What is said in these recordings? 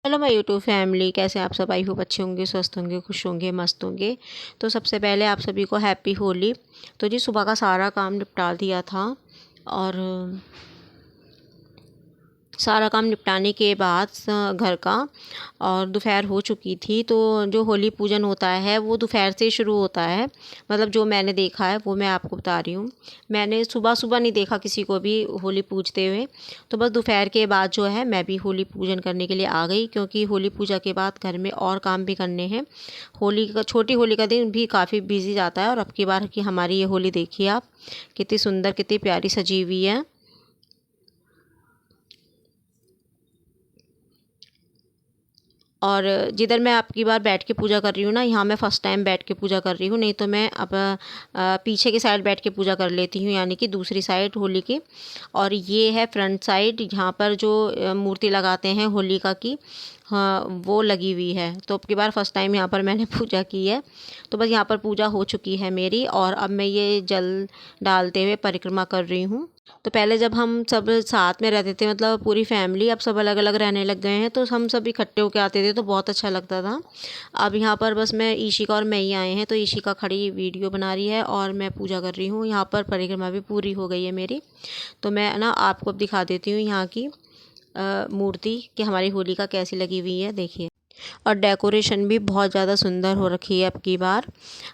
Hello my YouTube family, कैसे आप सब? आई होप अच्छे होंगे, स्वस्थ होंगे, खुश होंगे, मस्त होंगे। तो सबसे पहले आप सभी को हैप्पी होली। तो जी सुबह का सारा काम निपटा दिया था और सारा काम निपटाने के बाद घर का और दोपहर हो चुकी थी। तो जो होली पूजन होता है वो दोपहर से शुरू होता है। मतलब जो मैंने देखा है वो मैं आपको बता रही हूँ। मैंने सुबह सुबह नहीं देखा किसी को भी होली पूजते हुए। तो बस दोपहर के बाद जो है मैं भी होली पूजन करने के लिए आ गई, क्योंकि होली पूजा के बाद घर में और काम भी करने हैं। छोटी होली का दिन भी काफ़ी बिजी जाता है। और अब की बार की हमारी ये होली देखिए आप, कितनी सुंदर, कितनी प्यारी सजी हुई है। और जिधर मैं आपकी बार बैठ के पूजा कर रही हूँ ना, यहाँ मैं फ़र्स्ट टाइम बैठ के पूजा कर रही हूँ। नहीं तो मैं अब पीछे की साइड बैठ के पूजा कर लेती हूँ, यानी कि दूसरी साइड होली की। और ये है फ्रंट साइड, यहाँ पर जो मूर्ति लगाते हैं होलिका की, हाँ वो लगी हुई है। तो अब की बार फर्स्ट टाइम यहाँ पर मैंने पूजा की है। तो बस यहाँ पर पूजा हो चुकी है मेरी, और अब मैं ये जल डालते हुए परिक्रमा कर रही हूँ। तो पहले जब हम सब साथ में रहते थे, मतलब पूरी फैमिली, अब सब अलग अलग रहने लग गए हैं, तो हम सब इकट्ठे होके आते थे तो बहुत अच्छा लगता था। अब यहाँ पर बस मैं, ईशिका और मैं ही आए हैं। तो ईशिका खड़ी वीडियो बना रही है और मैं पूजा कर रही हूँ। यहाँ पर परिक्रमा भी पूरी हो गई है मेरी। तो मैं ना आपको अब दिखा देती हूँ यहाँ की मूर्ति कि हमारी होलिका कैसी लगी हुई है, देखिए। और डेकोरेशन भी बहुत ज़्यादा सुंदर हो रखी है अब की बार,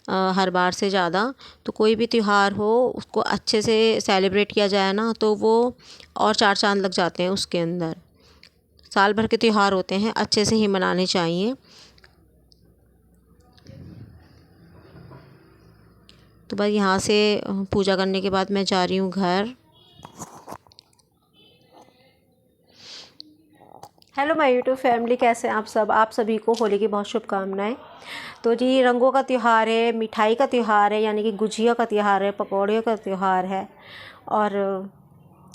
हर बार से ज़्यादा। तो कोई भी त्यौहार हो उसको अच्छे से सेलिब्रेट किया जाए ना, तो वो और चार चांद लग जाते हैं उसके अंदर। साल भर के त्यौहार होते हैं, अच्छे से ही मनाने चाहिए। तो बस यहाँ से पूजा करने के बाद मैं जा रही हूँ घर। हेलो माय यूट्यूब फैमिली, कैसे हैं आप सब? आप सभी को होली की बहुत शुभकामनाएं। तो जी रंगों का त्यौहार है, मिठाई का त्यौहार है, यानी कि गुजिया का त्यौहार है, पकौड़ियों का त्यौहार है, और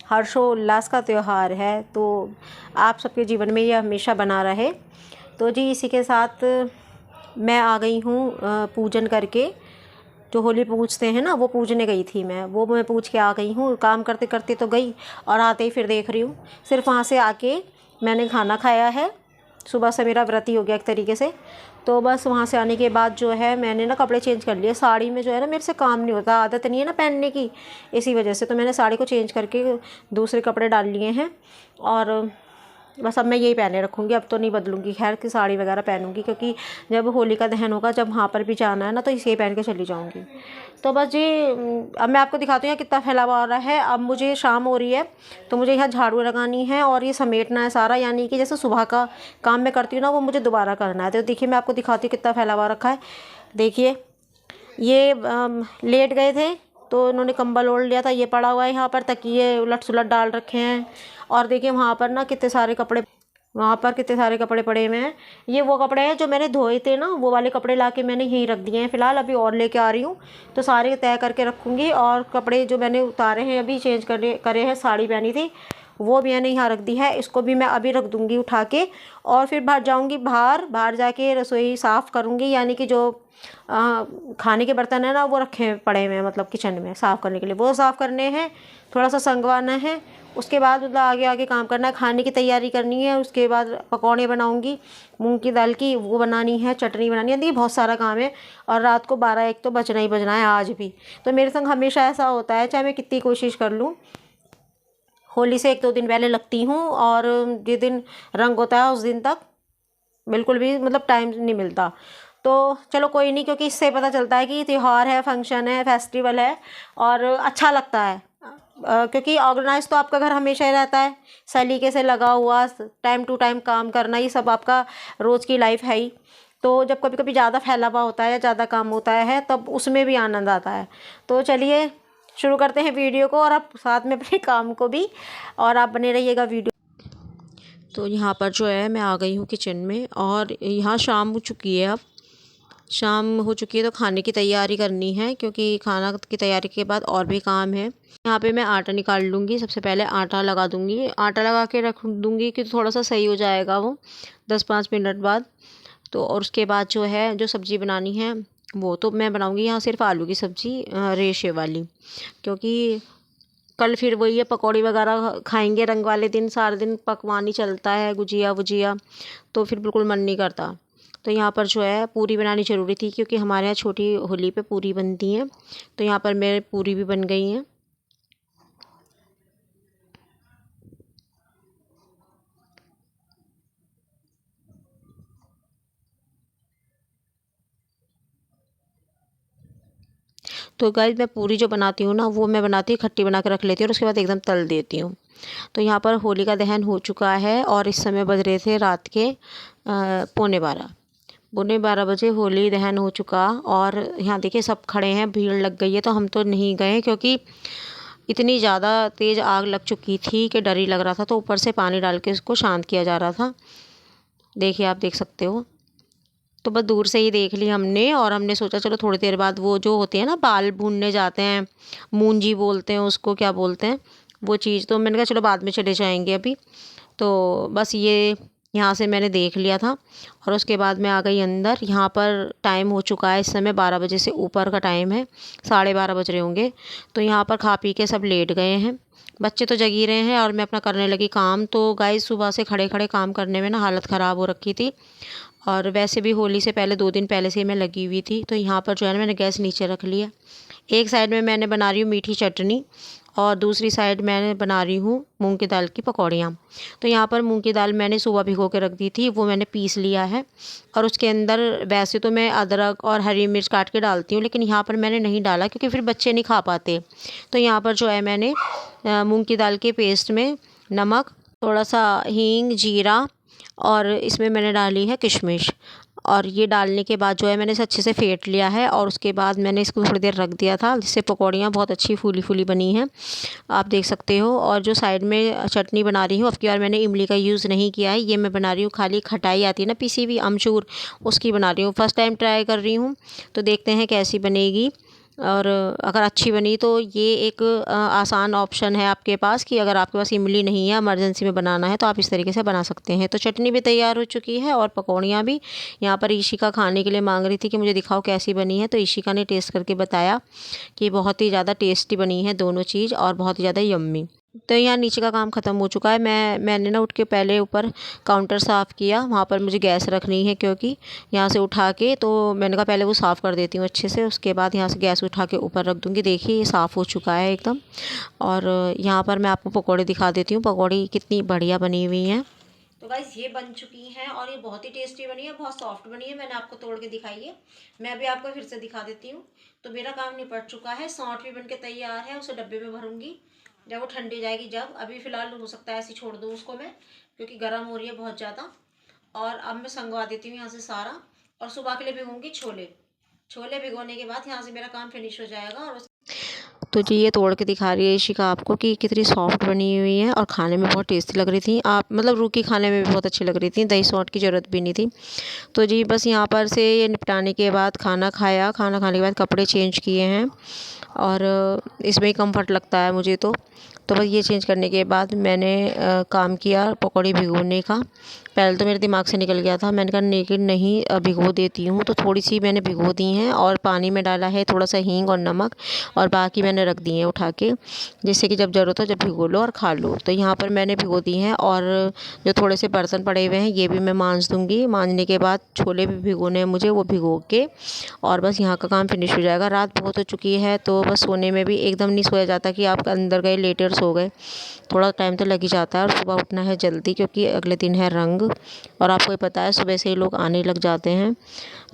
हर्षोल्लास का त्यौहार है। तो आप सबके जीवन में ये हमेशा बना रहे। तो जी इसी के साथ मैं आ गई हूँ पूजन करके। जो होली पूजते हैं ना, वो पूजने गई थी मैं पूज के आ गई हूँ। काम करते करते तो गई, और आते ही फिर देख रही हूँ सिर्फ वहाँ से आके मैंने खाना खाया है। सुबह से मेरा व्रत ही हो गया एक तरीके से। तो बस वहाँ से आने के बाद जो है मैंने ना कपड़े चेंज कर लिए। साड़ी में जो है ना मेरे से काम नहीं होता, आदत नहीं है ना पहनने की, इसी वजह से तो मैंने साड़ी को चेंज करके दूसरे कपड़े डाल लिए हैं। और बस अब मैं यही पहने रखूँगी, अब तो नहीं बदलूँगी खैर कि साड़ी वगैरह पहनूँगी, क्योंकि जब होलिका दहन होगा, जब वहाँ पर भी जाना है ना, तो इसे पहन के चली जाऊँगी। तो बस जी अब मैं आपको दिखाती हूँ कितना फैलावा हो रहा है। अब मुझे शाम हो रही है, तो मुझे यहाँ झाड़ू लगानी है और ये समेटना है सारा, यानी कि जैसे सुबह का काम मैं करती हूँ ना, वो मुझे दोबारा करना है। तो देखिए मैं आपको दिखाती हूँ कितना फैलावा रखा है। देखिए ये लेट गए थे तो इन्होंने कंबल ओढ़ लिया था, ये पड़ा हुआ है यहाँ पर, तकिए उलट सुलट डाल रखे हैं। और देखिए वहाँ पर ना कितने सारे कपड़े, वहाँ पर कितने सारे कपड़े पड़े हुए हैं। ये वो कपड़े हैं जो मैंने धोए थे ना, वो वाले कपड़े लाके मैंने यहीं रख दिए हैं फिलहाल। अभी और लेके आ रही हूँ, तो सारे तय करके रखूँगी। और कपड़े जो मैंने उतारे हैं, अभी चेंज करे हैं, साड़ी पहनी थी वो भी मैंने यहाँ रख दी है, इसको भी मैं अभी रख दूँगी उठा के। और फिर बाहर जाऊँगी, बाहर जाके रसोई साफ़ करूँगी, यानी कि जो खाने के बर्तन है ना वो रखे पड़े हुए हैं, मतलब किचन में साफ़ करने के लिए, वो साफ़ करने हैं। थोड़ा सा संगवाना है, उसके बाद मतलब आगे आगे काम करना है। खाने की तैयारी करनी है, उसके बाद पकौड़े बनाऊंगी मूंग की दाल की, वो बनानी है, चटनी बनानी है। देखिए बहुत सारा काम है, और रात को 12-1 तो बजना ही बजना है आज भी। तो मेरे संग हमेशा ऐसा होता है, चाहे मैं कितनी कोशिश कर लूँ। होली से 1-2 दिन पहले लगती हूँ, और जिस दिन रंग होता है उस दिन तक बिल्कुल भी मतलब टाइम नहीं मिलता। तो चलो कोई नहीं, क्योंकि इससे पता चलता है कि त्यौहार है, फंक्शन है, फेस्टिवल है, और अच्छा लगता है। क्योंकि ऑर्गेनाइज तो आपका घर हमेशा ही रहता है, सलीके से लगा हुआ, टाइम टू टाइम काम करना, ये सब आपका रोज़ की लाइफ है ही। तो जब कभी कभी ज़्यादा फैलावा होता है या ज़्यादा काम होता है, तब उसमें भी आनंद आता है। तो चलिए शुरू करते हैं वीडियो को, और आप साथ में अपने काम को भी, और आप बने रहिएगा वीडियो। तो यहाँ पर जो है मैं आ गई हूँ किचन में, और यहाँ शाम हो चुकी है। अब शाम हो चुकी है, तो खाने की तैयारी करनी है, क्योंकि खाना की तैयारी के बाद और भी काम है। यहाँ पे मैं आटा निकाल लूँगी। सबसे पहले आटा लगा दूँगी, आटा लगा के रख दूँगी कि थोड़ा सा सही हो जाएगा वो 10-5 मिनट बाद। तो और उसके बाद जो है, जो सब्ज़ी बनानी है वो तो मैं बनाऊँगी यहाँ सिर्फ आलू की सब्ज़ी, रेशे वाली, क्योंकि कल फिर वही है, पकौड़ी वगैरह खाएंगे रंग वाले दिन, सारे दिन पकवान ही चलता है, गुजिया वुजिया, तो फिर बिल्कुल मन नहीं करता। तो यहाँ पर जो है पूरी बनानी ज़रूरी थी, क्योंकि हमारे यहाँ छोटी होली पे पूरी बनती हैं। तो यहाँ पर मेरे पूरी भी बन गई हैं। तो गाइस मैं पूरी जो बनाती हूँ ना, वो मैं बनाती हूँ खट्टी बना के रख लेती हूँ और उसके बाद एकदम तल देती हूँ। तो यहाँ पर होली का दहन हो चुका है और इस समय बज रहे थे रात के 11:45। 11:45 बजे होली दहन हो चुका और यहाँ देखिए सब खड़े हैं, भीड़ लग गई है। तो हम तो नहीं गए, क्योंकि इतनी ज़्यादा तेज़ आग लग चुकी थी कि डर ही लग रहा था। तो ऊपर से पानी डाल के इसको शांत किया जा रहा था। देखिए, आप देख सकते हो। तो बस दूर से ही देख ली हमने, और हमने सोचा चलो थोड़ी देर बाद वो जो होती है ना, बाल भूनने जाते हैं, मूंजी बोलते हैं उसको, क्या बोलते हैं वो चीज़, तो मैंने कहा चलो बाद में चले जाएंगे अभी। तो बस ये यहाँ से मैंने देख लिया था और उसके बाद मैं आ गई अंदर। यहाँ पर टाइम हो चुका है इस समय 12 बजे से ऊपर का टाइम है, 12:30 बज रहे होंगे। तो यहाँ पर खा पी के सब लेट गए हैं, बच्चे तो जगी रहे हैं और मैं अपना करने लगी काम। तो गाइस सुबह से खड़े खड़े काम करने में ना हालत ख़राब हो रखी थी, और वैसे भी होली से पहले 2 दिन पहले से ही मैं लगी हुई थी। तो यहाँ पर जो है ना, मैंने गैस नीचे रख लिया। एक साइड में मैंने बना रही हूँ मीठी चटनी और दूसरी साइड मैंने बना रही हूँ मूंग की दाल की पकौड़ियाँ। तो यहाँ पर मूंग की दाल मैंने सुबह भिगो के रख दी थी, वो मैंने पीस लिया है। और उसके अंदर वैसे तो मैं अदरक और हरी मिर्च काट के डालती हूँ, लेकिन यहाँ पर मैंने नहीं डाला क्योंकि फिर बच्चे नहीं खा पाते। तो यहाँ पर जो है मैंने मूंग की दाल के पेस्ट में नमक, थोड़ा सा हींग, जीरा, और इसमें मैंने डाली है किशमिश। और ये डालने के बाद जो है मैंने इसे अच्छे से फेंट लिया है और उसके बाद मैंने इसको थोड़ी देर रख दिया था, जिससे पकौड़ियाँ बहुत अच्छी फूली फूली बनी हैं, आप देख सकते हो। और जो साइड में चटनी बना रही हूँ, अब की बार मैंने इमली का यूज़ नहीं किया है, ये मैं बना रही हूँ खाली खटाई आती है ना, पीसी हुई अमचूर, उसकी बना रही हूँ। फर्स्ट टाइम ट्राई कर रही हूँ, तो देखते हैं कैसी बनेगी। और अगर अच्छी बनी तो ये एक आसान ऑप्शन है आपके पास, कि अगर आपके पास इमली नहीं है, इमरजेंसी में बनाना है, तो आप इस तरीके से बना सकते हैं। तो चटनी भी तैयार हो चुकी है और पकौड़ियाँ भी। यहाँ पर ईशिका खाने के लिए मांग रही थी कि मुझे दिखाओ कैसी बनी है, तो ईशिका ने टेस्ट करके बताया कि बहुत ही ज़्यादा टेस्टी बनी है दोनों चीज़, और बहुत ही ज़्यादा यम्मी। तो यहाँ नीचे का काम ख़त्म हो चुका है। मैंने ना उठ के पहले ऊपर काउंटर साफ़ किया, वहाँ पर मुझे गैस रखनी है, क्योंकि यहाँ से उठा के, तो मैंने कहा पहले वो साफ़ कर देती हूँ अच्छे से, उसके बाद यहाँ से गैस उठा के ऊपर रख दूँगी। देखिए ये साफ़ हो चुका है एकदम। और यहाँ पर मैं आपको पकौड़े दिखा देती हूँ, पकौड़ी कितनी बढ़िया बनी हुई हैं। तो गाइस ये बन चुकी हैं और ये बहुत ही टेस्टी बनी है, बहुत सॉफ्ट बनी है। मैंने आपको तोड़ के दिखाई है, मैं अभी आपको फिर से दिखा देती हूँ। तो मेरा काम निपट चुका है, सौंठ भी बन के तैयार है, उसे डब्बे में भरूंगी जब वो ठंडी जाएगी। जब अभी फ़िलहाल हो सकता है ऐसे छोड़ दूँ उसको मैं, क्योंकि गर्म हो रही है बहुत ज़्यादा। और अब मैं संगवा देती हूँ यहाँ से सारा, और सुबह के लिए भिगूँगी छोले। छोले भिगोने के बाद यहाँ से मेरा काम फिनिश हो जाएगा। और तो जी ये तोड़ के दिखा रही है इशिका आपको कि कितनी सॉफ्ट बनी हुई है, और खाने में बहुत टेस्टी लग रही थी। आप मतलब रूखी खाने में भी बहुत अच्छी लग रही थी, दही सौंठ की ज़रूरत भी नहीं थी। तो जी बस यहाँ पर से ये निपटाने के बाद खाना खाया, खाना खाने के बाद कपड़े चेंज किए हैं, और इसमें ही कम्फर्ट लगता है मुझे तो बस ये चेंज करने के बाद मैंने काम किया पकौड़ी भिगोने का। पहले तो मेरे दिमाग से निकल गया था, मैंने कहा लेकिन नहीं भिगो देती हूँ। तो थोड़ी सी मैंने भिगो दी हैं और पानी में डाला है थोड़ा सा हींग और नमक, और बाकी मैंने रख दी हैं उठा के, जिससे कि जब ज़रूरत हो जब भिगो लो और खा लो। तो यहाँ पर मैंने भिगो दी हैं, और जो थोड़े से बर्तन पड़े हुए हैं ये भी मैं मांज दूँगी। मांजने के बाद छोले भी भिगोने हैं मुझे, वो भिगो के, और बस यहाँ का काम फिनिश हो जाएगा। रात बहुत हो चुकी है, तो बस सोने में भी एकदम नहीं सोया जाता कि आप अंदर गए लेटे और सो गए, थोड़ा टाइम तो लग ही जाता है। और सुबह उठना है जल्दी, क्योंकि अगले दिन है रंग, और आपको ही पता है सुबह से ही लोग आने लग जाते हैं।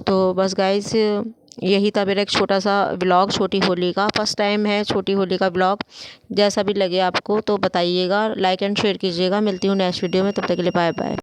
तो बस गाइस यही था मेरा एक छोटा सा व्लॉग, छोटी होली का। फर्स्ट टाइम है छोटी होली का व्लॉग। जैसा भी लगे आपको तो बताइएगा, लाइक एंड शेयर कीजिएगा। मिलती हूँ नेक्स्ट वीडियो में, तब तक के लिए बाय बाय।